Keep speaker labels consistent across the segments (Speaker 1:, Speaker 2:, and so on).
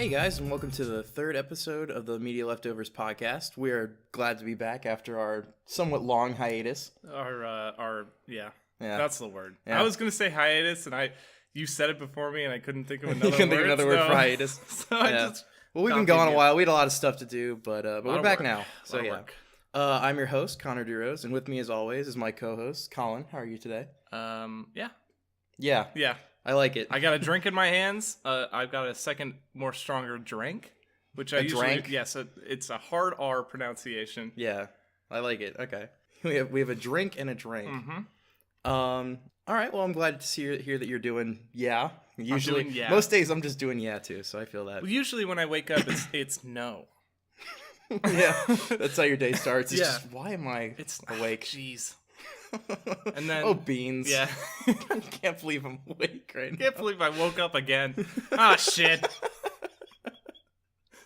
Speaker 1: Hey guys, and welcome to the third episode of the Media Leftovers podcast. We are glad to be back after our somewhat long hiatus.
Speaker 2: Yeah,
Speaker 1: Yeah.
Speaker 2: that's the word.
Speaker 1: Yeah.
Speaker 2: I was gonna say hiatus, and you said it before me, and I couldn't think of another
Speaker 1: You
Speaker 2: word.
Speaker 1: couldn't think of another word for hiatus.
Speaker 2: So I just
Speaker 1: Well, we've been gone a while. We had a lot of stuff to do, but we're back now. So yeah. I'm your host, Connor Duros, and with me as always is my co-host, Colin. How are you today?
Speaker 2: Yeah.
Speaker 1: Yeah. I like it.
Speaker 2: I got a drink in my hands. I've got a second, more stronger drink, which I usually
Speaker 1: drink?
Speaker 2: Yes, it's a hard R pronunciation.
Speaker 1: Yeah, I like it. Okay, we have a drink and a drink.
Speaker 2: Mm-hmm.
Speaker 1: All right. Well, I'm glad to hear that you're doing. Yeah. Usually,
Speaker 2: I'm doing yeah.
Speaker 1: Most days I'm just doing yeah too. So I feel that.
Speaker 2: Well, usually when I wake up, it's no.
Speaker 1: Yeah, that's how your day starts. It's
Speaker 2: Yeah.
Speaker 1: just, why am I awake?
Speaker 2: Jeez. And then
Speaker 1: beans.
Speaker 2: Yeah.
Speaker 1: I can't believe I'm awake right now.
Speaker 2: Can't believe I woke up again. Ah, shit.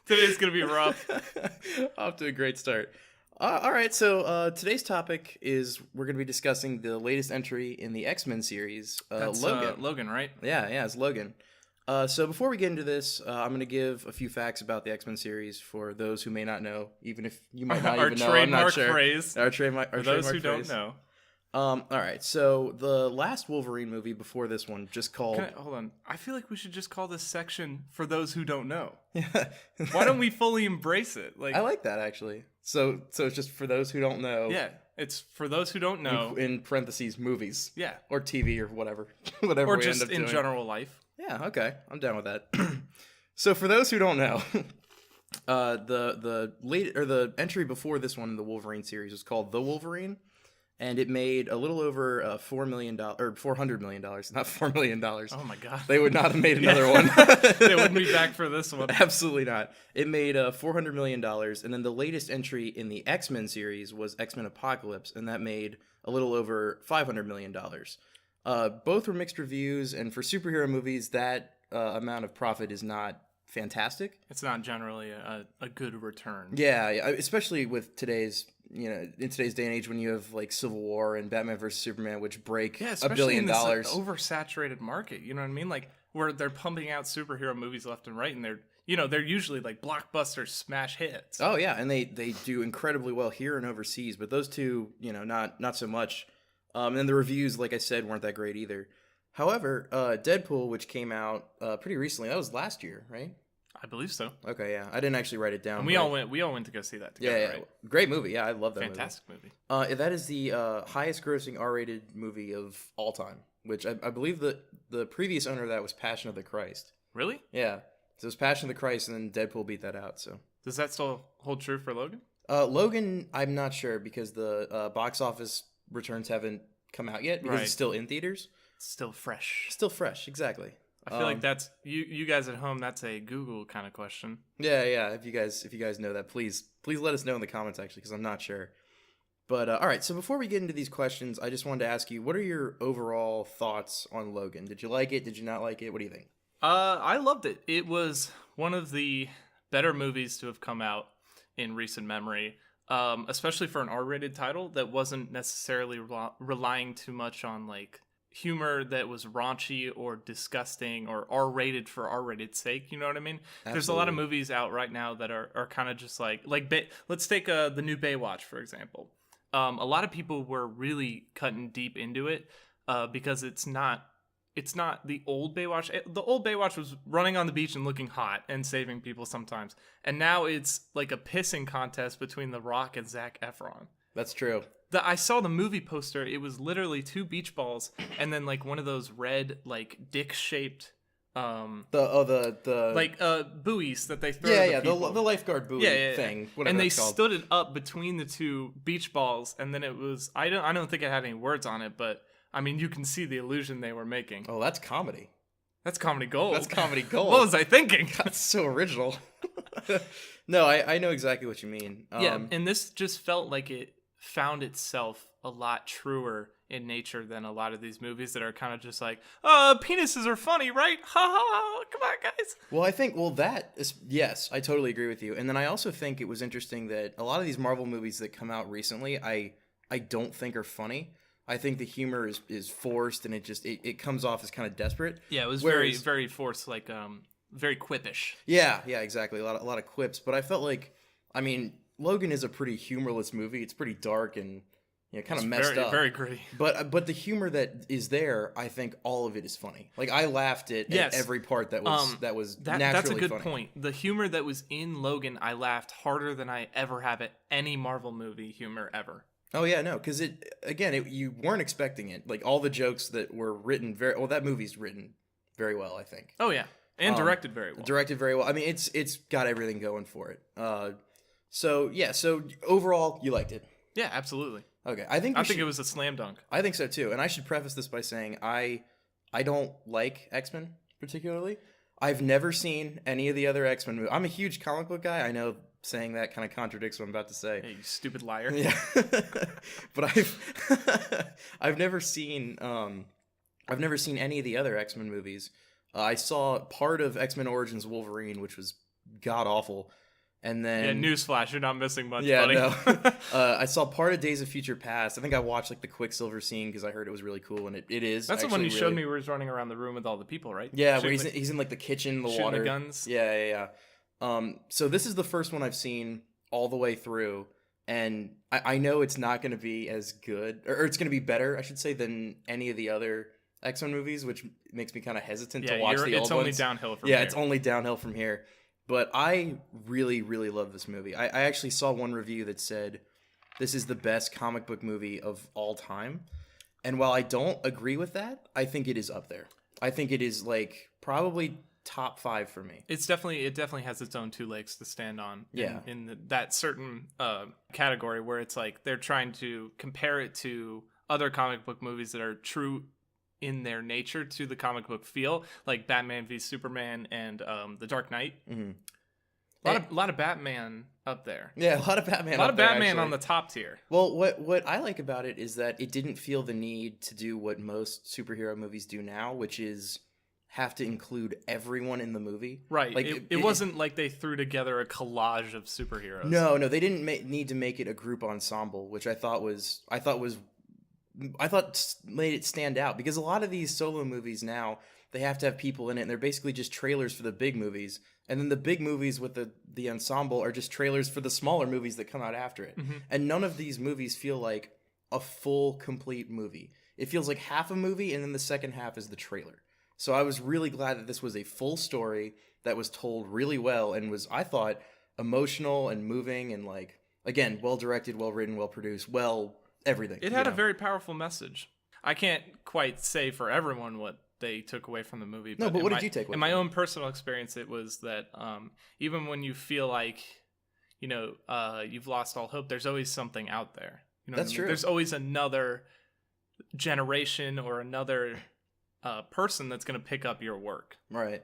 Speaker 2: Today's gonna be rough.
Speaker 1: Off to a great start. All right, so today's topic is we're going to be discussing the latest entry in the X-Men series,
Speaker 2: That's,
Speaker 1: Logan.
Speaker 2: Logan, right?
Speaker 1: Yeah, it's Logan. So before we get into this, I'm going to give a few facts about the X-Men series for those who may not know, even if you might not even know. I'm not sure.
Speaker 2: Our trademark phrase. For those who don't know.
Speaker 1: All right, so the last Wolverine movie before this one, just called...
Speaker 2: Hold on. I feel like we should just call this section For Those Who Don't Know.
Speaker 1: Yeah.
Speaker 2: Why don't we fully embrace it?
Speaker 1: I like that, actually. So it's just for those who don't know.
Speaker 2: Yeah, it's For Those Who Don't Know.
Speaker 1: In parentheses, movies.
Speaker 2: Yeah.
Speaker 1: Or TV or whatever. Whatever
Speaker 2: or
Speaker 1: we
Speaker 2: just
Speaker 1: end up
Speaker 2: in
Speaker 1: doing.
Speaker 2: general life.
Speaker 1: Yeah, okay. I'm down with that. So for those who don't know, the entry before this one in the Wolverine series was called The Wolverine. And it made a little over $400 million, not $4 million.
Speaker 2: Oh my god!
Speaker 1: They would not have made another one.
Speaker 2: They wouldn't be back for this one.
Speaker 1: Absolutely not. It made $400 million, and then the latest entry in the X-Men series was X-Men Apocalypse, and that made a little over $500 million. Both were mixed reviews, and for superhero movies, that amount of profit is not fantastic.
Speaker 2: It's not generally a good return.
Speaker 1: Yeah, especially with today's. In today's day and age, when you have like Civil War and Batman vs Superman, which break $1 billion,
Speaker 2: in this like, oversaturated market, you know what I mean? Like where they're pumping out superhero movies left and right, and they're usually like blockbuster smash hits.
Speaker 1: Oh yeah, and they do incredibly well here and overseas, but those two, not so much. And the reviews, like I said, weren't that great either. However, Deadpool, which came out pretty recently, that was last year, right?
Speaker 2: I believe so.
Speaker 1: Okay, yeah. I didn't actually write it down.
Speaker 2: And we all went to go see that together,
Speaker 1: yeah.
Speaker 2: right?
Speaker 1: Great movie. Yeah, I love that
Speaker 2: Fantastic movie.
Speaker 1: That is the highest grossing R-rated movie of all time, which I believe the previous owner of that was Passion of the Christ.
Speaker 2: Really?
Speaker 1: Yeah. So it was Passion of the Christ, and then Deadpool beat that out. So
Speaker 2: does that still hold true for Logan?
Speaker 1: Logan, I'm not sure because the box office returns haven't come out yet because it's still in theaters.
Speaker 2: It's still fresh.
Speaker 1: Still fresh, exactly.
Speaker 2: I feel like that's you guys at home. That's a Google kind of question.
Speaker 1: Yeah. If you guys know that, please let us know in the comments actually, because I'm not sure. But all right. So before we get into these questions, I just wanted to ask you, what are your overall thoughts on Logan? Did you like it? Did you not like it? What do you think?
Speaker 2: I loved it. It was one of the better movies to have come out in recent memory, especially for an R-rated title that wasn't necessarily relying too much on like humor that was raunchy or disgusting or R-rated for R-rated sake, you know what I mean? Absolutely. There's a lot of movies out right now that are kind of just like let's take the new Baywatch, for example. A lot of people were really cutting deep into it because it's not the old Baywatch. The old Baywatch was running on the beach and looking hot and saving people sometimes. And now it's like a pissing contest between The Rock and Zac Efron.
Speaker 1: That's true.
Speaker 2: I saw the movie poster. It was literally 2 beach balls and then like one of those red like dick shaped
Speaker 1: the
Speaker 2: buoys that they throw.
Speaker 1: Yeah, the lifeguard buoy thing. Whatever
Speaker 2: and they
Speaker 1: called.
Speaker 2: stood it up between the 2 beach balls, and then it was I don't think it had any words on it, but I mean you can see the illusion they were making.
Speaker 1: Oh, that's comedy.
Speaker 2: That's comedy gold.
Speaker 1: That's comedy gold.
Speaker 2: What was I thinking?
Speaker 1: That's so original. No, I know exactly what you mean.
Speaker 2: Yeah, and this just felt like it found itself a lot truer in nature than a lot of these movies that are kind of just like, penises are funny, right? Ha ha, come on, guys.
Speaker 1: Well, that is, yes, I totally agree with you. And then I also think it was interesting that a lot of these Marvel movies that come out recently, I don't think are funny. I think the humor is forced, and it comes off as kind of desperate.
Speaker 2: Yeah, it was very, very forced. Like, very quippish.
Speaker 1: Yeah, exactly. A lot of quips, but I felt like, I mean, Logan is a pretty humorless movie. It's pretty dark and kind of messed
Speaker 2: very,
Speaker 1: up.
Speaker 2: very gritty.
Speaker 1: But the humor that is there, I think all of it is funny. Like I laughed at every part that was naturally
Speaker 2: that's a good
Speaker 1: funny.
Speaker 2: point. The humor that was in Logan, I laughed harder than I ever have at any Marvel movie humor ever.
Speaker 1: Oh yeah, no, because you weren't expecting it. Like all the jokes that were written that movie's written very well, I think.
Speaker 2: Oh yeah, and directed very well.
Speaker 1: Directed very well. I mean, it's got everything going for it. So overall, you liked it.
Speaker 2: Yeah, absolutely.
Speaker 1: Okay, I think
Speaker 2: it was a slam dunk.
Speaker 1: I think so too, and I should preface this by saying I don't like X-Men particularly. I've never seen any of the other X-Men movies. I'm a huge comic book guy. I know saying that kind of contradicts what I'm about to say.
Speaker 2: Hey, you stupid liar.
Speaker 1: Yeah, but I've never seen any of the other X-Men movies. I saw part of X-Men Origins Wolverine, which was god awful. And then
Speaker 2: newsflash, you're not missing much,
Speaker 1: yeah,
Speaker 2: buddy.
Speaker 1: No. I saw part of Days of Future Past. I think I watched like the Quicksilver scene because I heard it was really cool, and it is.
Speaker 2: That's the one you showed me where he's running around the room with all the people, right?
Speaker 1: Yeah, where he's in like the kitchen, the water,
Speaker 2: the guns.
Speaker 1: Yeah. So this is the first one I've seen all the way through, and I know it's not going to be as good, or it's going to be better, I should say, than any of the other X-Men movies, which makes me kind of hesitant to watch the old ones.
Speaker 2: It's only downhill from here.
Speaker 1: Yeah, it's only downhill from here. But I really, really love this movie. I actually saw one review that said this is the best comic book movie of all time. And while I don't agree with that, I think it is up there. I think it is like probably top 5 for me.
Speaker 2: It definitely has its own 2 legs to stand on.
Speaker 1: Yeah.
Speaker 2: In that certain category where it's like they're trying to compare it to other comic book movies that are true in their nature to the comic book feel, like Batman v Superman and The Dark Knight.
Speaker 1: Mm-hmm.
Speaker 2: A lot of Batman up there.
Speaker 1: Yeah, a lot of Batman.
Speaker 2: A lot of Batman on the top tier.
Speaker 1: Well, what I like about it is that it didn't feel the need to do what most superhero movies do now, which is have to include everyone in the movie.
Speaker 2: Right. Like it wasn't like they threw together a collage of superheroes.
Speaker 1: No, they didn't need to make it a group ensemble, which I thought made it stand out, because a lot of these solo movies now, they have to have people in it, and they're basically just trailers for the big movies, and then the big movies with the ensemble are just trailers for the smaller movies that come out after it.
Speaker 2: Mm-hmm.
Speaker 1: And none of these movies feel like a full, complete movie. It feels like half a movie, and then the second half is the trailer. So I was really glad that this was a full story that was told really well, and was, I thought, emotional and moving, and like, again, well directed, well written, well produced, everything.
Speaker 2: It had a very powerful message. I can't quite say for everyone what they took away from the movie.
Speaker 1: But what did you take away?
Speaker 2: In my own personal experience, it was that even when you feel like, you've lost all hope, there's always something out there.
Speaker 1: That's true.
Speaker 2: There's always another generation or another person that's going to pick up your work.
Speaker 1: Right.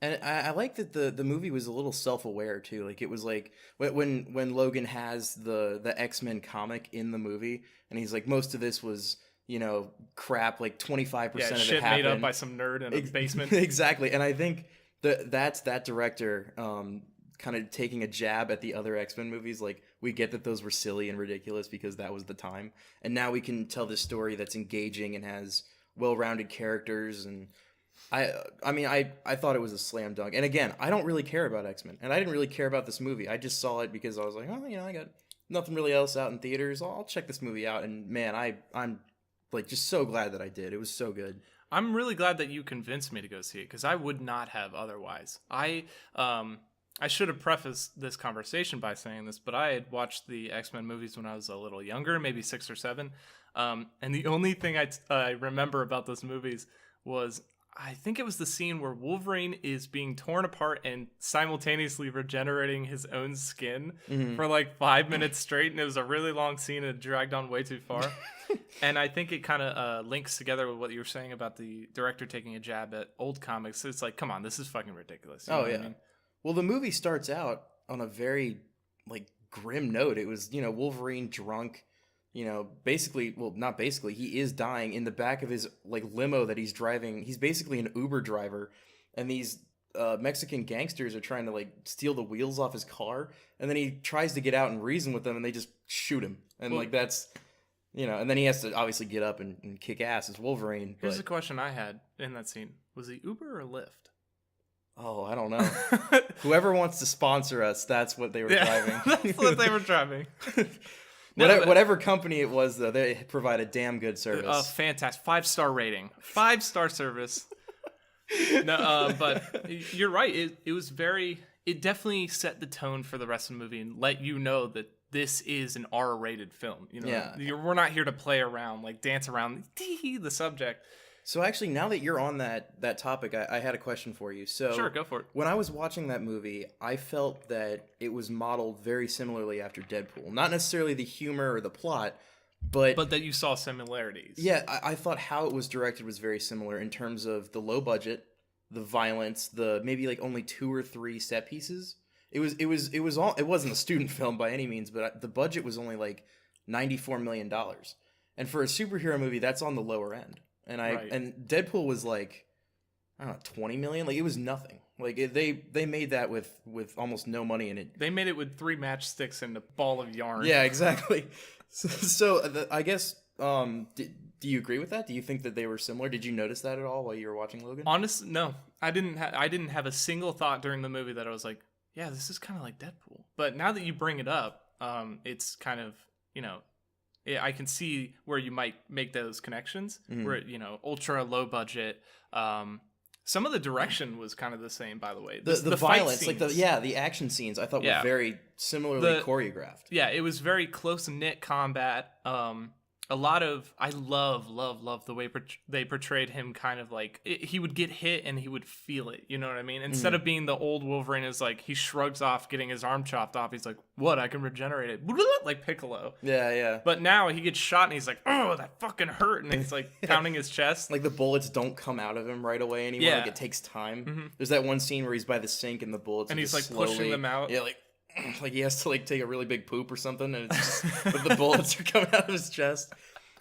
Speaker 1: And I like that the movie was a little self-aware too. Like it was like when Logan has the X-Men comic in the movie, and he's like, most of this was crap. Like 25% of it
Speaker 2: shit
Speaker 1: happened
Speaker 2: made up by some nerd in a basement.
Speaker 1: Exactly. And I think that's that director kind of taking a jab at the other X-Men movies. Like, we get that those were silly and ridiculous because that was the time, and now we can tell this story that's engaging and has well-rounded characters. And I mean, I thought it was a slam dunk. And again, I don't really care about X-Men, and I didn't really care about this movie. I just saw it because I was like, I got nothing really else out in theaters. I'll check this movie out. And man, I'm like just so glad that I did. It was so good.
Speaker 2: I'm really glad that you convinced me to go see it, because I would not have otherwise. I should have prefaced this conversation by saying this, but I had watched the X-Men movies when I was a little younger, maybe 6 or 7. And the only thing I remember about those movies was, I think it was the scene where Wolverine is being torn apart and simultaneously regenerating his own skin for like 5 minutes straight. And it was a really long scene and it dragged on way too far. And I think it kind of links together with what you were saying about the director taking a jab at old comics. It's like, come on, this is fucking ridiculous. You know what I mean?
Speaker 1: Well, the movie starts out on a very like grim note. It was, Wolverine drunk, basically, well, not basically, he is dying in the back of his like limo that he's driving. He's basically an Uber driver, and these Mexican gangsters are trying to like steal the wheels off his car, and then he tries to get out and reason with them, and they just shoot him. And like that's, and then he has to obviously get up and kick ass as Wolverine.
Speaker 2: Here's a question I had in that scene: was he Uber or Lyft?
Speaker 1: Oh, I don't know. Whoever wants to sponsor us, that's what they were driving.
Speaker 2: That's what they were driving.
Speaker 1: Whatever company it was, though, they provide a damn good service.
Speaker 2: Fantastic. 5-star rating. 5-star service. No, but you're right. It was very... It definitely set the tone for the rest of the movie and let you know that this is an R-rated film. You know, we're not here to play around, like dance around the subject.
Speaker 1: So actually, now that you're on that topic, I had a question for you. So
Speaker 2: sure, go for it.
Speaker 1: When I was watching that movie, I felt that it was modeled very similarly after Deadpool. Not necessarily the humor or the plot, but
Speaker 2: that you saw similarities.
Speaker 1: Yeah, I thought how it was directed was very similar in terms of the low budget, the violence, the maybe like only 2 or 3 set pieces. It wasn't a student film by any means, but the budget was only like $94 million. And for a superhero movie, that's on the lower end. And Deadpool was like, I don't know, 20 million. Like, it was nothing. Like, they made that with almost no money in it.
Speaker 2: They made it with 3 matchsticks and a ball of yarn.
Speaker 1: Yeah, exactly. I guess, do you agree with that? Do you think that they were similar? Did you notice that at all while you were watching Logan?
Speaker 2: Honestly, no. I didn't have a single thought during the movie that I was like, yeah, this is kind of like Deadpool. But now that you bring it up, it's kind of, you know, I can see where you might make those connections. Where, you know, ultra low budget. Some of the direction was kind of the same, by the way.
Speaker 1: The violence, like the action scenes, I thought were very similarly choreographed.
Speaker 2: Yeah, it was very close knit combat. A lot of I love the way they portrayed him. Kind of like he would get hit and he would feel it. You know what I mean? Instead of being the old Wolverine, is like he shrugs off getting his arm chopped off. He's like, "What? I can regenerate it," like Piccolo.
Speaker 1: Yeah.
Speaker 2: But now he gets shot and he's like, "Oh, that fucking hurt," and he's like pounding his chest.
Speaker 1: Like the bullets don't come out of him right away anymore. Like it takes time. There's that one scene where he's by the sink and the bullets,
Speaker 2: and he's like
Speaker 1: slowly,
Speaker 2: pushing them out.
Speaker 1: Yeah, like he has to like take a really big poop or something, and it's just, but the bullets are coming out of his chest.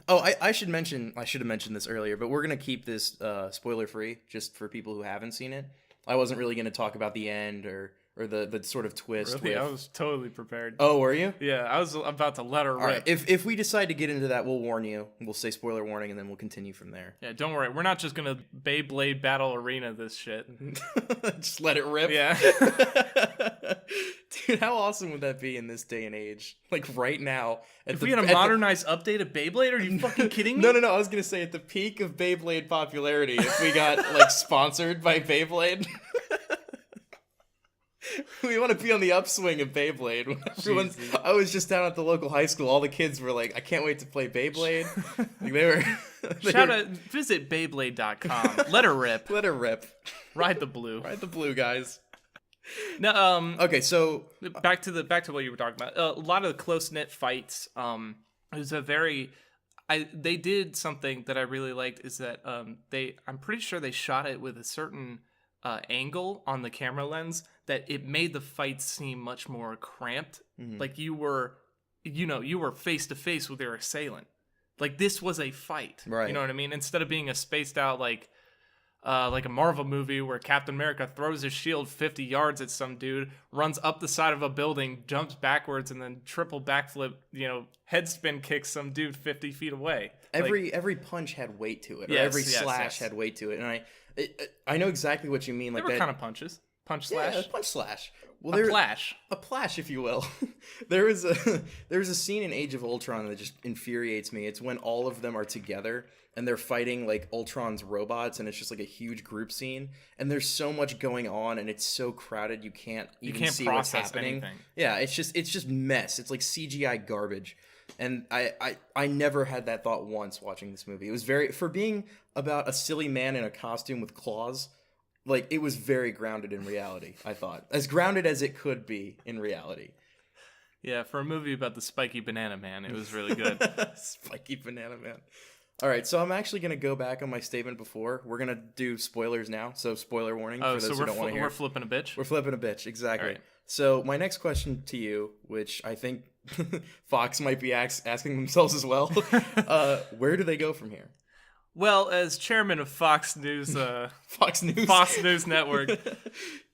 Speaker 1: Oh, I should have mentioned this earlier, but we're gonna keep this spoiler free just for people who haven't seen it. I wasn't really gonna talk about the end or the sort of twist.
Speaker 2: Really? I was totally prepared.
Speaker 1: Oh, were you?
Speaker 2: Yeah, I was about to let her rip.
Speaker 1: All right. If we decide to get into that, we'll warn you. We'll say spoiler warning, and then we'll continue from there.
Speaker 2: Yeah, don't worry. We're not just gonna Beyblade Battle Arena this shit.
Speaker 1: Just let it rip.
Speaker 2: Yeah.
Speaker 1: Dude, how awesome would that be in this day and age? Like right now.
Speaker 2: If we had a modernized update of Beyblade, are you fucking kidding me?
Speaker 1: No. I was gonna say at the peak of Beyblade popularity, if we got like sponsored by Beyblade. We want to be on the upswing of Beyblade. I was just down at the local high school. All the kids were like, I can't wait to play Beyblade. Like
Speaker 2: visit Beyblade.com. Let her rip.
Speaker 1: Let her rip.
Speaker 2: Ride the blue.
Speaker 1: Ride the blue, guys.
Speaker 2: No,
Speaker 1: okay, so
Speaker 2: back to what you were talking about. A lot of the close-knit fights. It was they did something that I really liked, is that I'm pretty sure they shot it with a certain angle on the camera lens that it made the fight seem much more cramped. Like you were face to face with your assailant. Like this was a fight, right? You know what I mean? Instead of being a spaced out like a Marvel movie where Captain America throws his shield 50 yards at some dude, runs up the side of a building, jumps backwards, and then triple backflip, head spin kicks some dude 50 feet away.
Speaker 1: Every punch had weight to it. Or every slash had weight to it, and I know exactly what you mean. Like
Speaker 2: there were kind of punches. Punch slash?
Speaker 1: Yeah, punch slash. Well,
Speaker 2: a plash.
Speaker 1: A plash, if you will. There was a scene in Age of Ultron that just infuriates me. It's when all of them are together and they're fighting like Ultron's robots, and it's just like a huge group scene. And there's so much going on, and it's so crowded you can't see what's happening. Anything. Yeah, it's just mess. It's like CGI garbage. And I never had that thought once watching this movie. It was for being about a silly man in a costume with claws. Like, it was very grounded in reality, I thought. As grounded as it could be in reality.
Speaker 2: Yeah, for a movie about the spiky banana man, it was really good.
Speaker 1: Spiky banana man. All right, so I'm actually going to go back on my statement before. We're going to do spoilers now, so spoiler warning for those who don't want to hear.
Speaker 2: We're flipping a bitch?
Speaker 1: We're flipping a bitch, exactly.
Speaker 2: Right.
Speaker 1: So my next question to you, which I think Fox might be asking themselves as well, where do they go from here?
Speaker 2: Well, as chairman of Fox News, Fox News Network,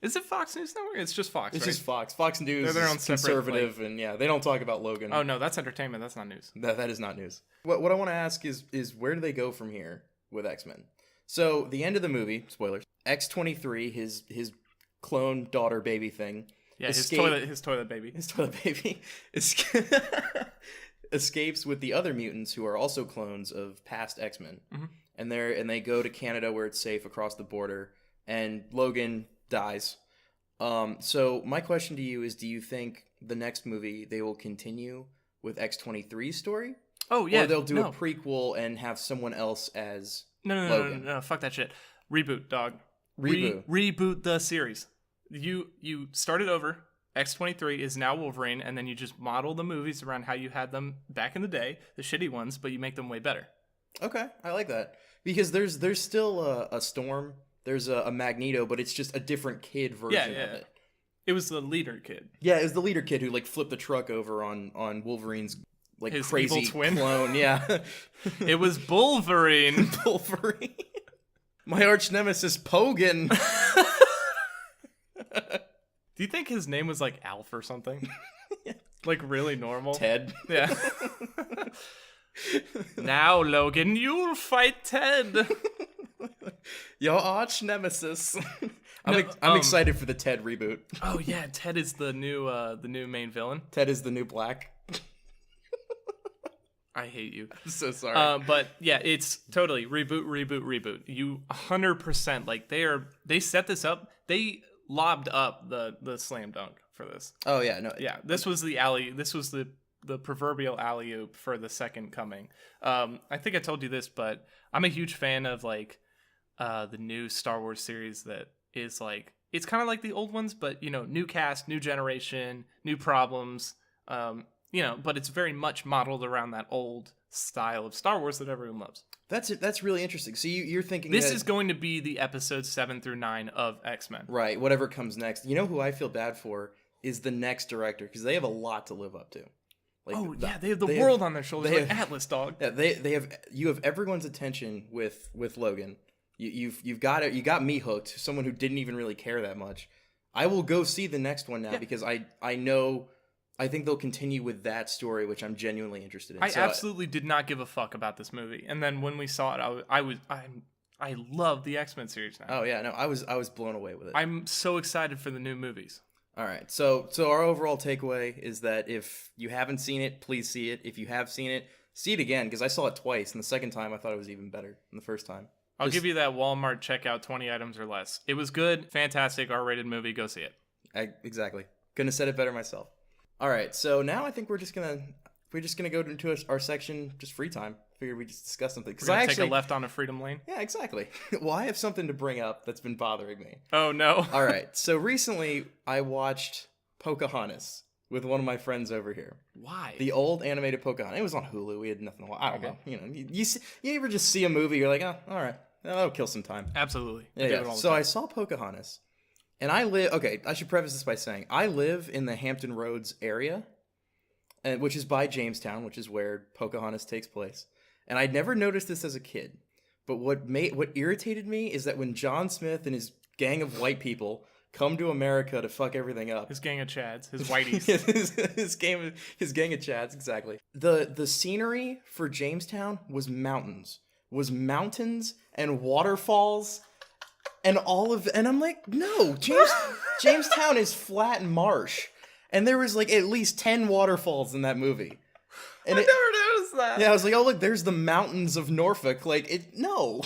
Speaker 2: is it Fox News Network? It's just Fox.
Speaker 1: It's
Speaker 2: right?
Speaker 1: just Fox. Fox News
Speaker 2: They're their own
Speaker 1: is conservative, and they don't talk about Logan.
Speaker 2: Oh no, that's entertainment. That's not news.
Speaker 1: That is not news. What I want to ask is where do they go from here with X-Men? So the end of the movie, spoilers. X-23, his clone daughter baby thing.
Speaker 2: Yeah, his toilet baby.
Speaker 1: His toilet baby escapes with the other mutants who are also clones of past X-Men.
Speaker 2: Mm-hmm.
Speaker 1: And they go to Canada where it's safe across the border, and Logan dies. So my question to you is, do you think the next movie they will continue with X-23's story?
Speaker 2: Oh yeah,
Speaker 1: or they'll do a prequel and have someone else as Logan?
Speaker 2: No, fuck that shit. Reboot, dog.
Speaker 1: Reboot
Speaker 2: the series. You started over. X-23 is now Wolverine, and then you just model the movies around how you had them back in the day, the shitty ones, but you make them way better.
Speaker 1: Okay, I like that. Because there's still a Storm, there's a Magneto, but it's just a different kid version of it.
Speaker 2: It was the leader kid.
Speaker 1: Yeah, it was the leader kid who like flipped the truck over on Wolverine's like
Speaker 2: his
Speaker 1: crazy
Speaker 2: evil twin
Speaker 1: clone. Yeah,
Speaker 2: it was Bulverine.
Speaker 1: Bulverine, my arch nemesis Pogan.
Speaker 2: Do you think his name was like Alf or something? Like really normal?
Speaker 1: Ted.
Speaker 2: Yeah. Now, Logan, you'll fight Ted.
Speaker 1: Your arch nemesis. I'm excited for the Ted reboot.
Speaker 2: Oh yeah, Ted is the new main villain.
Speaker 1: Ted is the new Black.
Speaker 2: I hate you.
Speaker 1: I'm so sorry.
Speaker 2: But yeah, it's totally reboot. You 100% like they set this up. They lobbed up the slam dunk for this.
Speaker 1: Oh yeah, no.
Speaker 2: Yeah, this was the proverbial alley-oop for the second coming. I think I told you this, but I'm a huge fan of like the new Star Wars series that is like, it's kind of like the old ones, but new cast, new generation, new problems, but it's very much modeled around that old style of Star Wars that everyone loves.
Speaker 1: That's really interesting. So you're thinking
Speaker 2: this is going to be the episodes 7 through 9 of X-Men.
Speaker 1: Right, whatever comes next. You know who I feel bad for is the next director, because they have a lot to live up to. Like,
Speaker 2: they have the world on their shoulders, like Atlas, dog.
Speaker 1: Yeah, you have everyone's attention with Logan. You got me hooked. Someone who didn't even really care that much. I will go see the next one now because I think they'll continue with that story, which I'm genuinely interested in.
Speaker 2: I absolutely did not give a fuck about this movie, and then when we saw it, I love the X-Men series now.
Speaker 1: Oh yeah, no, I was blown away with it.
Speaker 2: I'm so excited for the new movies.
Speaker 1: All right, so our overall takeaway is that if you haven't seen it, please see it. If you have seen it, see it again, because I saw it twice, and the second time I thought it was even better than the first time.
Speaker 2: I'll give you that Walmart checkout, 20 items or less. It was good, fantastic, R-rated movie. Go see it.
Speaker 1: Exactly. Couldn't have said it better myself. All right, so now I think we're just gonna go into our section, just free time. Figured we just discuss something.
Speaker 2: We're gonna take a left on a Freedom Lane.
Speaker 1: Yeah, exactly. Well, I have something to bring up that's been bothering me.
Speaker 2: Oh no!
Speaker 1: All right, so recently I watched Pocahontas with one of my friends over here.
Speaker 2: Why?
Speaker 1: The old animated Pocahontas. It was on Hulu. We had nothing to watch. I don't know. You ever just see a movie, you're like, oh, all right, that'll kill some time.
Speaker 2: Absolutely.
Speaker 1: Yeah. So I saw Pocahontas. And I should preface this by saying, I live in the Hampton Roads area, which is by Jamestown, which is where Pocahontas takes place. And I'd never noticed this as a kid. But what irritated me is that when John Smith and his gang of white people come to America to fuck everything up.
Speaker 2: His gang of Chads, his whiteys.
Speaker 1: his gang of Chads, exactly. The scenery for Jamestown was mountains and waterfalls. And I'm like, no, Jamestown is flat and marsh. And there was like at least 10 waterfalls in that movie. And
Speaker 2: I never noticed that.
Speaker 1: Yeah, I was like, oh look, there's the mountains of Norfolk. Like, no.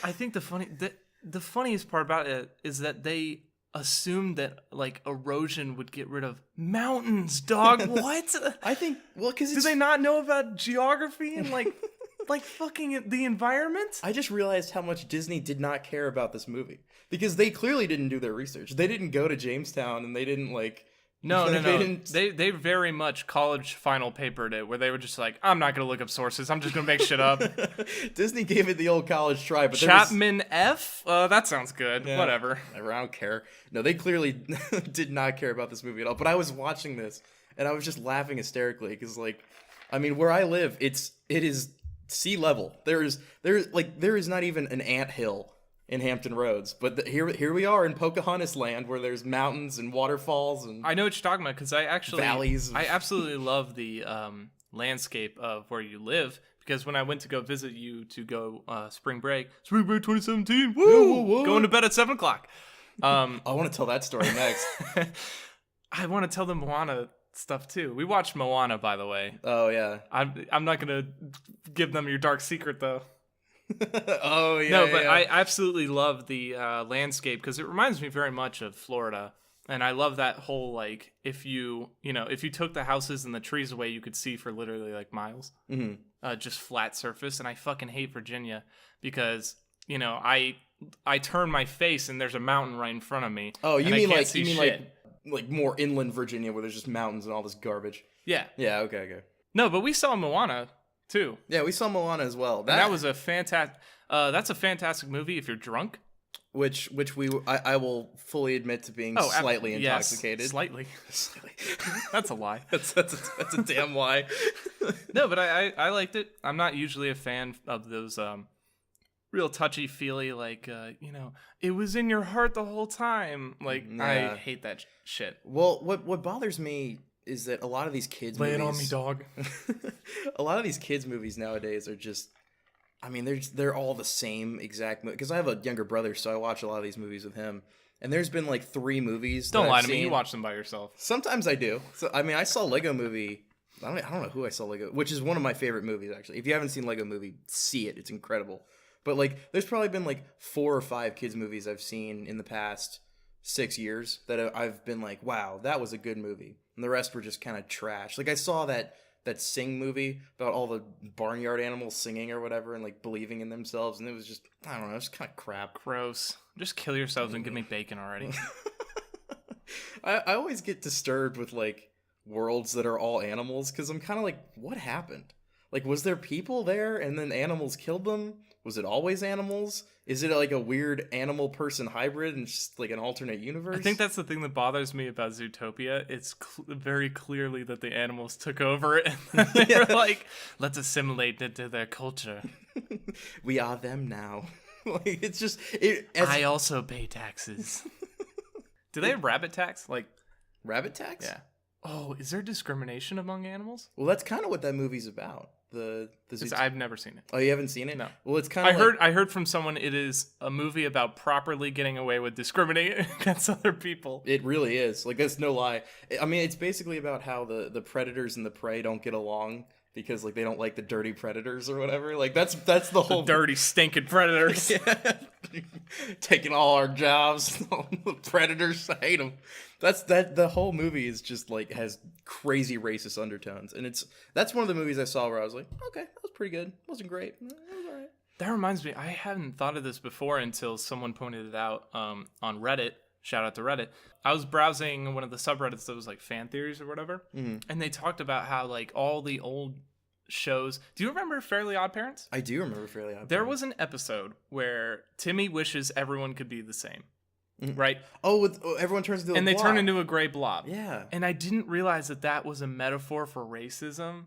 Speaker 2: I think the funniest part about it is that they assumed that like erosion would get rid of mountains, dog. What?
Speaker 1: I think, because
Speaker 2: do they not know about geography and like fucking the environment? I
Speaker 1: just realized how much Disney did not care about this movie, because they clearly didn't do their research. They didn't go to Jamestown, and they didn't
Speaker 2: No. They very much college final papered it, where they were just like, I'm not gonna look up sources. I'm just gonna make shit up.
Speaker 1: Disney gave it the old college try, but
Speaker 2: Chapman F. That sounds good. Yeah, whatever.
Speaker 1: I don't care. No, they clearly did not care about this movie at all. But I was watching this, and I was just laughing hysterically because, where I live, it is sea level. There is not even an anthill in Hampton Roads, but here we are in Pocahontas land, where there's mountains and waterfalls and
Speaker 2: I know what you're talking about, because
Speaker 1: valleys.
Speaker 2: I absolutely love the landscape of where you live, because when I went to go visit you to go spring break 2017, woo,
Speaker 1: whoa.
Speaker 2: Going to bed at 7:00. I
Speaker 1: want to tell that story next.
Speaker 2: want to tell the Moana stuff too. We watched Moana, by the way.
Speaker 1: Oh yeah.
Speaker 2: I'm not gonna give them your dark secret though.
Speaker 1: Oh yeah.
Speaker 2: No, but
Speaker 1: yeah.
Speaker 2: I absolutely love the landscape because it reminds me very much of Florida. And I love that whole, like, if you took the houses and the trees away, you could see for literally like miles, just flat surface. And I fucking hate Virginia because, I turn my face and there's a mountain right in front of me.
Speaker 1: Oh, you mean
Speaker 2: shit.
Speaker 1: like more inland Virginia where there's just mountains and all this garbage?
Speaker 2: Yeah.
Speaker 1: Yeah. Okay.
Speaker 2: No, but we saw Moana too.
Speaker 1: Yeah, we saw Moana as well.
Speaker 2: That was a fantastic. That's a fantastic movie if you're drunk.
Speaker 1: Which I will fully admit to being slightly intoxicated.
Speaker 2: Yes, slightly. That's a lie.
Speaker 1: That's a damn lie.
Speaker 2: No, but I liked it. I'm not usually a fan of those real touchy-feely, like, it was in your heart the whole time. Like, I hate that shit.
Speaker 1: Well, what bothers me is that a lot of these kids
Speaker 2: Lay
Speaker 1: movies...
Speaker 2: it on me, dog.
Speaker 1: A lot of these kids movies nowadays are just... I mean, they're all the same exact... Because I have a younger brother, so I watch a lot of these movies with him. And there's been like 3 movies
Speaker 2: Don't lie
Speaker 1: I've
Speaker 2: to
Speaker 1: seen.
Speaker 2: me, you watch them by yourself.
Speaker 1: Sometimes I do. So I mean, I saw Lego Movie... I don't know who I saw Lego... Which is one of my favorite movies, actually. If you haven't seen Lego Movie, see it. It's incredible. But like, there's probably been like 4 or 5 kids movies I've seen in the past 6 years that I've been like, wow, that was a good movie. And the rest were just kind of trash. Like I saw that Sing movie about all the barnyard animals singing or whatever and like believing in themselves, and it was just, I don't know, it was kind of crap.
Speaker 2: Gross. Just kill yourselves and give me bacon already.
Speaker 1: I always get disturbed with like worlds that are all animals because I'm kind of like, what happened? Like, was there people there and then animals killed them? Was it always animals? Is it like a weird animal person hybrid and just like an alternate universe?
Speaker 2: I think that's the thing that bothers me about Zootopia. It's very clearly that the animals took over it and they were like, let's assimilate into their culture.
Speaker 1: We are them now. Like, it's just...
Speaker 2: I also pay taxes. Do they have rabbit tax? Like
Speaker 1: rabbit tax?
Speaker 2: Yeah. Oh, is there discrimination among animals?
Speaker 1: Well, that's kind of what that movie's about.
Speaker 2: I've never seen it.
Speaker 1: Oh, you haven't seen it?
Speaker 2: No.
Speaker 1: Well, it's kind of.
Speaker 2: I heard from someone it is a movie about properly getting away with discriminating against other people.
Speaker 1: It really is. Like, that's no lie. I mean, it's basically about how the predators and the prey don't get along because like they don't like the dirty predators or whatever. Like that's the whole
Speaker 2: dirty stinking predators.
Speaker 1: Yeah. Taking all our jobs. The predators, I hate them. The whole movie is just like has crazy racist undertones, and that's one of the movies I saw where I was like, okay, that was pretty good. It wasn't great. It was all right.
Speaker 2: That reminds me, I hadn't thought of this before until someone pointed it out on Reddit. Shout out to Reddit. I was browsing one of the subreddits that was like fan theories or whatever, and they talked about how like all the old shows. Do you remember Fairly Odd Parents?
Speaker 1: I do remember Fairly Odd Parents.
Speaker 2: There was an episode where Timmy wishes everyone could be the same. Right?
Speaker 1: Oh, everyone turns into a blob.
Speaker 2: And they turn into a gray blob.
Speaker 1: Yeah.
Speaker 2: And I didn't realize that was a metaphor for racism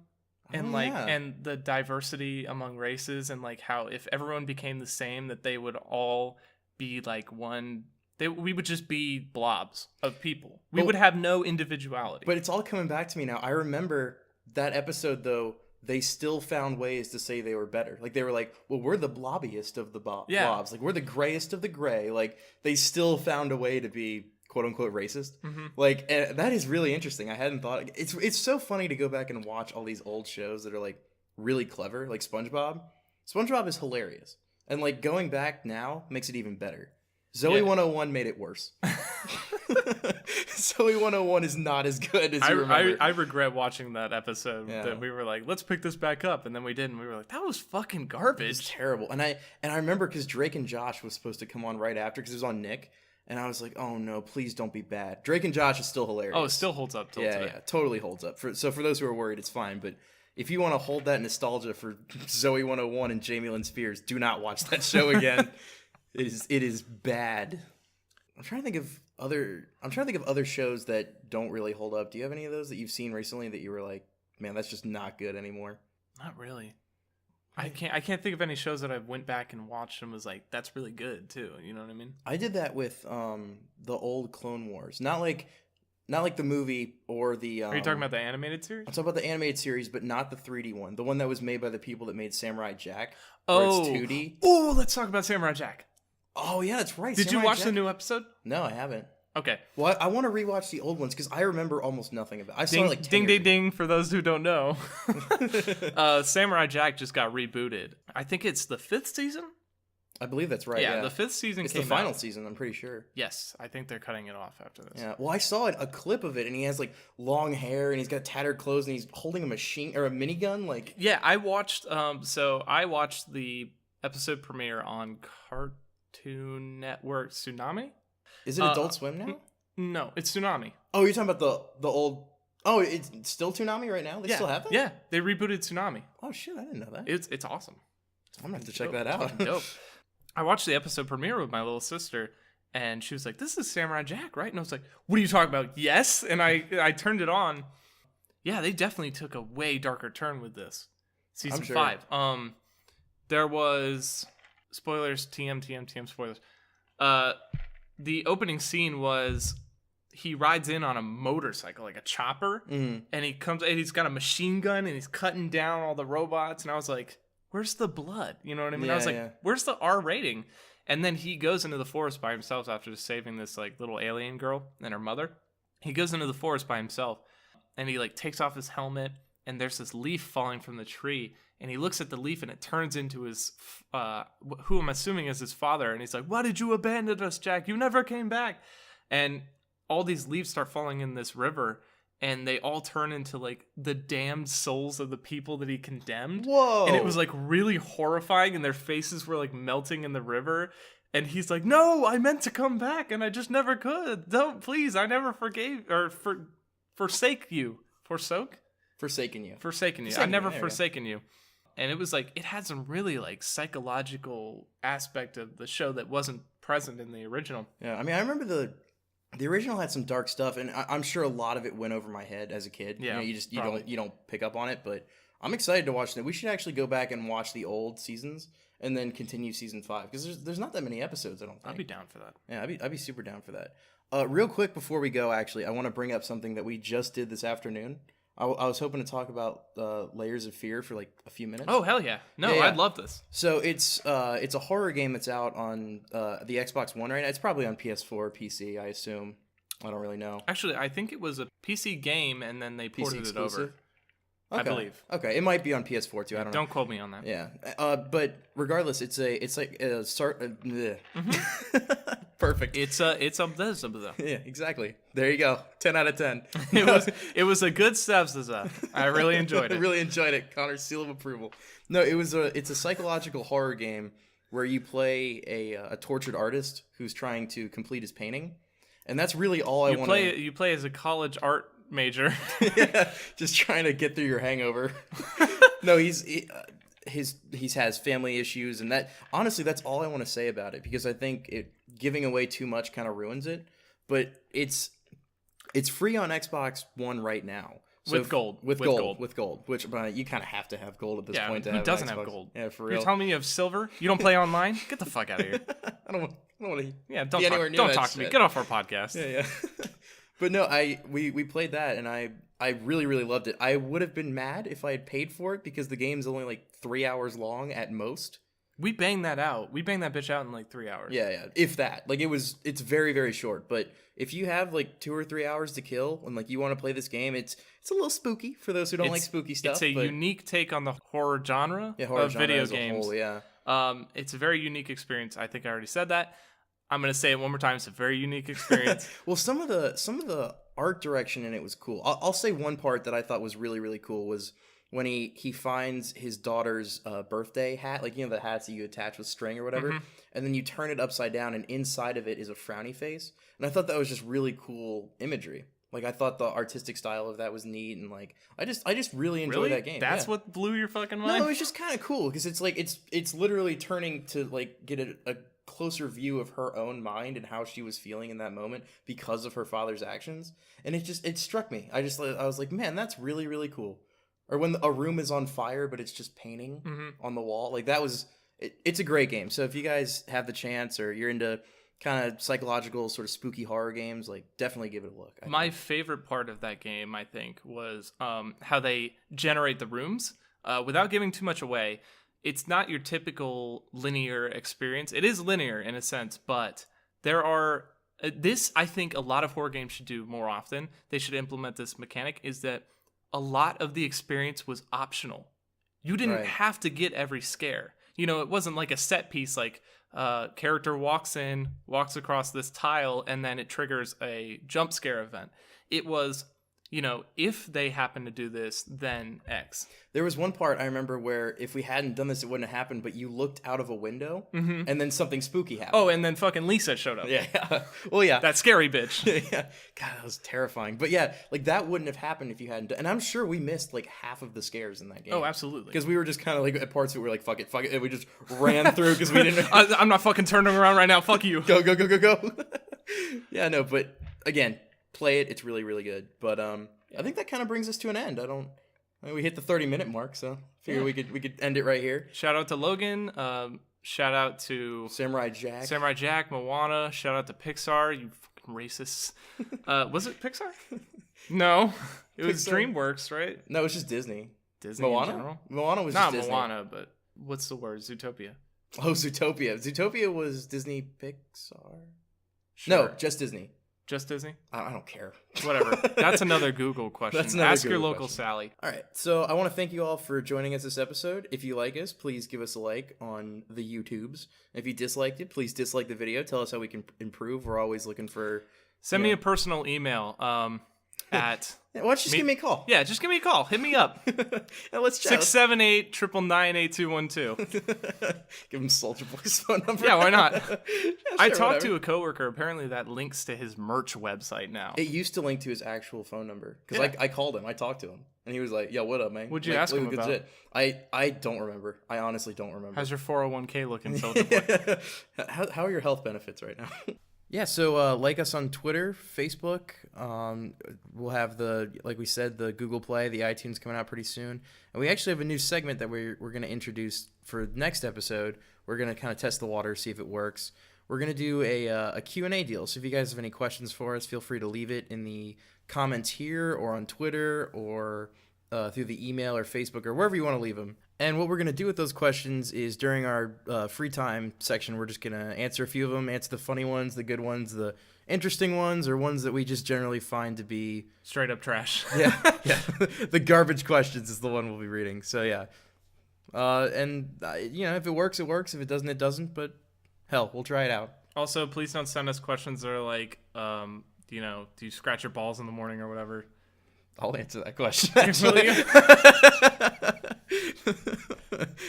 Speaker 2: and and the diversity among races, and like how if everyone became the same that they would all be like one. We would just be blobs of people. We would have no individuality.
Speaker 1: But it's all coming back to me now. I remember that episode though. They still found ways to say they were better. Like, they were like, well, we're the blobbiest of the blobs. Like, we're the grayest of the gray. Like, they still found a way to be, quote-unquote, racist. Mm-hmm. Like, that is really interesting. I hadn't thought... It's so funny to go back and watch all these old shows that are, like, really clever. Like, SpongeBob. SpongeBob is hilarious. And, like, going back now makes it even better. Zoe 101 made it worse. Zoe 101 is not as good as you remember.
Speaker 2: I regret watching that episode that we were like, let's pick this back up, and then we didn't. We were like, that was fucking garbage.
Speaker 1: It's terrible. And I remember because Drake and Josh was supposed to come on right after because it was on Nick, and I was like, oh no, please don't be bad. Drake and Josh is still hilarious.
Speaker 2: Oh, it still holds up till today.
Speaker 1: Yeah, totally holds up. So for those who are worried, it's fine. But if you want to hold that nostalgia for Zoe 101 and Jamie Lynn Spears, do not watch that show again. It is bad. I'm trying to think of other shows that don't really hold up. Do you have any of those that you've seen recently that you were like, man, that's just not good anymore?
Speaker 2: Not really. I can't think of any shows that I went back and watched and was like, that's really good too. You know what I mean?
Speaker 1: I did that with the old Clone Wars. Not like the movie or the...
Speaker 2: Are you talking about the animated series?
Speaker 1: I'm talking about the animated series, but not the 3D one. The one that was made by the people that made Samurai Jack.
Speaker 2: Oh.
Speaker 1: Where it's 2D.
Speaker 2: Oh, let's talk about Samurai Jack.
Speaker 1: Oh yeah, that's right.
Speaker 2: Did you
Speaker 1: Samurai
Speaker 2: watch
Speaker 1: Jack.
Speaker 2: the new episode?
Speaker 1: No, I haven't.
Speaker 2: Okay.
Speaker 1: Well, I want to rewatch the old ones because I remember almost nothing about it. I saw
Speaker 2: Ding,
Speaker 1: it like 10
Speaker 2: ding,
Speaker 1: years
Speaker 2: ding,
Speaker 1: ago.
Speaker 2: ding. For those who don't know, Samurai Jack just got rebooted. I think it's the 5th season.
Speaker 1: I believe that's right.
Speaker 2: Yeah,
Speaker 1: Yeah,
Speaker 2: the 5th season
Speaker 1: it's
Speaker 2: came
Speaker 1: the final
Speaker 2: out.
Speaker 1: season. I'm pretty sure.
Speaker 2: Yes, I think they're cutting it off after this.
Speaker 1: Yeah. Well, I saw a clip of it, and he has like long hair, and he's got tattered clothes, and he's holding a machine or a minigun. Like,
Speaker 2: Yeah, I watched. So I watched the episode premiere on Cartoon Network. Tsunami?
Speaker 1: is it Adult Swim now?
Speaker 2: No, it's Tsunami.
Speaker 1: Oh, you're talking about the old. Oh, it's still Toonami right now. They still have that.
Speaker 2: Yeah, they rebooted Tsunami.
Speaker 1: Oh shit, I didn't know that.
Speaker 2: It's awesome.
Speaker 1: I'm gonna have to check
Speaker 2: Dope.
Speaker 1: that out.
Speaker 2: Dope. I watched the episode premiere with my little sister, and she was like, "This is Samurai Jack, right?" And I was like, "What are you talking about?" Yes, and I turned it on. Yeah, they definitely took a way darker turn with this season
Speaker 1: I'm sure.
Speaker 2: 5. There was spoilers, TM spoilers. The opening scene was he rides in on a motorcycle, like a chopper,
Speaker 1: Mhm.
Speaker 2: and he comes and he's got a machine gun and he's cutting down all the robots, and I was like, where's the blood? You know what I mean? I was like,
Speaker 1: Yeah.
Speaker 2: where's the R rating? And then he goes into the forest by himself after saving this like little alien girl and her mother. He goes into the forest by himself and he like takes off his helmet, and there's this leaf falling from the tree, and he looks at the leaf and it turns into his who I'm assuming is his father, and he's like, why did you abandon us, Jack? You never came back. And all these leaves start falling in this river, and they all turn into like the damned souls of the people that he condemned.
Speaker 1: Whoa!
Speaker 2: And it was like really horrifying, and their faces were like melting in the river. And he's like, no, I meant to come back and I just never could. Don't, please, I never forgave or forsake you. Forsook?
Speaker 1: Forsaken you.
Speaker 2: Forsaken you. I
Speaker 1: Forsaken
Speaker 2: never
Speaker 1: you, there you go.
Speaker 2: forsaken you. And it was like, it had some really like psychological aspect of the show that wasn't present in the original.
Speaker 1: Yeah, I mean, I remember the original had some dark stuff, and I'm sure a lot of it went over my head as a kid.
Speaker 2: Yeah,
Speaker 1: You don't pick up on it, but I'm excited to watch it. We should actually go back and watch the old seasons and then continue season 5 because there's not that many episodes. I don't think.
Speaker 2: I'd be down for that.
Speaker 1: Yeah, I'd be super down for that. Real quick before we go, actually, I want to bring up something that we just did this afternoon. I was hoping to talk about Layers of Fear for like a few minutes.
Speaker 2: Oh, hell yeah. No,
Speaker 1: Yeah, yeah.
Speaker 2: I'd love this.
Speaker 1: So it's a horror game that's out on the Xbox One right now. It's probably on PS4 or PC, I assume. I don't really know.
Speaker 2: Actually, I think it was a PC game and then they ported it over.
Speaker 1: exclusive?
Speaker 2: I
Speaker 1: Okay.
Speaker 2: believe.
Speaker 1: Okay, it might be on PS4 too. I don't know.
Speaker 2: Don't quote me on that.
Speaker 1: Yeah, but regardless, it's like a start. Perfect.
Speaker 2: It's
Speaker 1: Yeah, exactly. There you go. 10 out of 10.
Speaker 2: it was a good steps. I really enjoyed
Speaker 1: I
Speaker 2: it.
Speaker 1: really enjoyed it. Connor's seal of approval. No, it's a psychological horror game where you play a tortured artist who's trying to complete his painting, and that's really all I want to.
Speaker 2: You play as a college art major.
Speaker 1: Yeah, just trying to get through your hangover. No, he has family issues, and that honestly, that's all I want to say about it because I think giving away too much kind of ruins it. But it's free on Xbox One right now. So
Speaker 2: With gold.
Speaker 1: With
Speaker 2: With
Speaker 1: gold.
Speaker 2: gold.
Speaker 1: Which you kind of have to have gold at this
Speaker 2: Yeah,
Speaker 1: point to
Speaker 2: who
Speaker 1: have
Speaker 2: doesn't
Speaker 1: an
Speaker 2: have
Speaker 1: Xbox.
Speaker 2: gold?
Speaker 1: Yeah, for
Speaker 2: You're
Speaker 1: real.
Speaker 2: telling me you have silver? You don't play online? Get the fuck out of here.
Speaker 1: I don't want to.
Speaker 2: Yeah,
Speaker 1: Be
Speaker 2: don't
Speaker 1: anywhere
Speaker 2: talk,
Speaker 1: near
Speaker 2: don't
Speaker 1: that
Speaker 2: talk to me.
Speaker 1: shit.
Speaker 2: Get off our podcast.
Speaker 1: Yeah, yeah. But no, we played that, and I really, really loved it. I would have been mad if I had paid for it because the game's only like 3 hours long at most.
Speaker 2: We banged that out. We banged that bitch out in like 3 hours.
Speaker 1: Yeah, yeah. If that. Like it's very, very short. But if you have like 2 or 3 hours to kill and like you want to play this game, it's a little spooky for those who don't like spooky stuff.
Speaker 2: It's a
Speaker 1: but
Speaker 2: unique take on the horror genre
Speaker 1: horror
Speaker 2: of
Speaker 1: genre
Speaker 2: video
Speaker 1: as a
Speaker 2: games.
Speaker 1: whole, yeah.
Speaker 2: It's a very unique experience. I think I already said that. I'm gonna say it one more time. It's a very unique experience.
Speaker 1: Well, some of the art direction in it was cool. I'll say one part that I thought was really, really cool was when he finds his daughter's birthday hat, like, you know, the hats that you attach with string or whatever, and then you turn it upside down, and inside of it is a frowny face. And I thought that was just really cool imagery. Like, I thought the artistic style of that was neat, and like I just really enjoyed that game.
Speaker 2: That's
Speaker 1: yeah.
Speaker 2: what blew your fucking mind?
Speaker 1: No, it was just kind of cool because it's like it's literally turning to like get a closer view of her own mind and how she was feeling in that moment because of her father's actions, and it struck me. I was like, man, that's really, really cool. Or when a room is on fire but it's just painting on the wall, like that was it's a great game. So if you guys have the chance or you're into kind of psychological sort of spooky horror games, like definitely give it a look.
Speaker 2: My favorite part of that game, I think, was how they generate the rooms without giving too much away. it's not your typical linear experience. It is linear in a sense, but there are this I think a lot of horror games should do more often. They should implement this mechanic, is that a lot of the experience was optional. You didn't have to get every scare. You know, it wasn't like a set piece like character walks across this tile, and then it triggers a jump scare event. It was, you know, if they happen to do this, then X.
Speaker 1: There was one part I remember where if we hadn't done this, it wouldn't have happened, but you looked out of a window, and then something spooky happened.
Speaker 2: Oh, and then fucking Lisa showed up.
Speaker 1: Yeah. Well, yeah.
Speaker 2: That scary bitch.
Speaker 1: Yeah. God, that was terrifying. But yeah, like that wouldn't have happened if you hadn't done. And I'm sure we missed like half of the scares in that game.
Speaker 2: Oh, absolutely.
Speaker 1: Because we were just kind of like at parts that we were like, fuck it, and we just ran through because we didn't.
Speaker 2: I'm not fucking turning around right now. Fuck you.
Speaker 1: Go. Yeah, no, but again, play it. It's really, really good. But I think that kind of brings us to an end. We hit the 30-minute mark, so figure we could end it right here.
Speaker 2: Shout out to Logan. Shout out to
Speaker 1: Samurai Jack,
Speaker 2: Moana. Shout out to Pixar. You fucking racists. Was it Pixar? No, it was DreamWorks, right?
Speaker 1: No, it was just Disney.
Speaker 2: Disney
Speaker 1: Moana?
Speaker 2: in general.
Speaker 1: Moana was
Speaker 2: not
Speaker 1: just Disney.
Speaker 2: Moana, but what's the word? Zootopia.
Speaker 1: Oh, Zootopia. Zootopia was Disney Pixar.
Speaker 2: Sure.
Speaker 1: No, just Disney.
Speaker 2: Just Disney?
Speaker 1: I don't care.
Speaker 2: Whatever. That's another Google question. Ask your local
Speaker 1: question.
Speaker 2: Sally.
Speaker 1: All right. So I want to thank you all for joining us this episode. If you like us, please give us a like on the YouTubes. If you disliked it, please dislike the video. Tell us how we can improve. We're always looking for...
Speaker 2: Send me a personal email at...
Speaker 1: Why don't you just give me a call?
Speaker 2: Yeah, just give me a call. Hit me up.
Speaker 1: And let's chat.
Speaker 2: 678-999-8212.
Speaker 1: Give him Soldier Boy's phone number.
Speaker 2: Yeah, why not?
Speaker 1: Yeah, sure,
Speaker 2: I talked
Speaker 1: whatever.
Speaker 2: to a coworker. Apparently that links to his merch website now.
Speaker 1: It used to link to his actual phone number. Because
Speaker 2: Yeah.
Speaker 1: I called him. I talked to him. And he was like, yo, what up, man?
Speaker 2: What'd you
Speaker 1: Like,
Speaker 2: ask him
Speaker 1: good
Speaker 2: about?
Speaker 1: shit. I don't remember. I honestly don't remember.
Speaker 2: How's your 401k looking, Soldier Boy?
Speaker 1: How are your health benefits right now? Yeah, so like us on Twitter, Facebook. We'll have like we said, the Google Play, the iTunes coming out pretty soon. And we actually have a new segment that we're going to introduce for next episode. We're going to kind of test the water, see if it works. We're going to do a Q&A deal. So if you guys have any questions for us, feel free to leave it in the comments here or on Twitter or through the email or Facebook or wherever you want to leave them. And what we're going to do with those questions is during our free time section, we're just going to answer a few of them, answer the funny ones, the good ones, the interesting ones, or ones that we just generally find to be...
Speaker 2: Straight up trash.
Speaker 1: Yeah. The garbage questions is the one we'll be reading. So, yeah. If it works, it works. If it doesn't, it doesn't. But, hell, we'll try it out.
Speaker 2: Also, please don't send us questions that are like, do you scratch your balls in the morning or whatever?
Speaker 1: I'll answer that question, actually.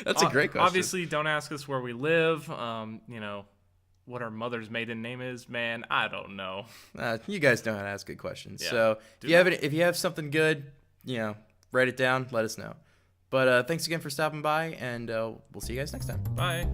Speaker 1: That's a great question.
Speaker 2: Obviously, don't ask us where we live. What our mother's maiden name is. Man, I don't know.
Speaker 1: You guys know how to ask good questions.
Speaker 2: Yeah.
Speaker 1: So if you have something good, write it down. Let us know. But thanks again for stopping by, and we'll see you guys next time.
Speaker 2: Bye.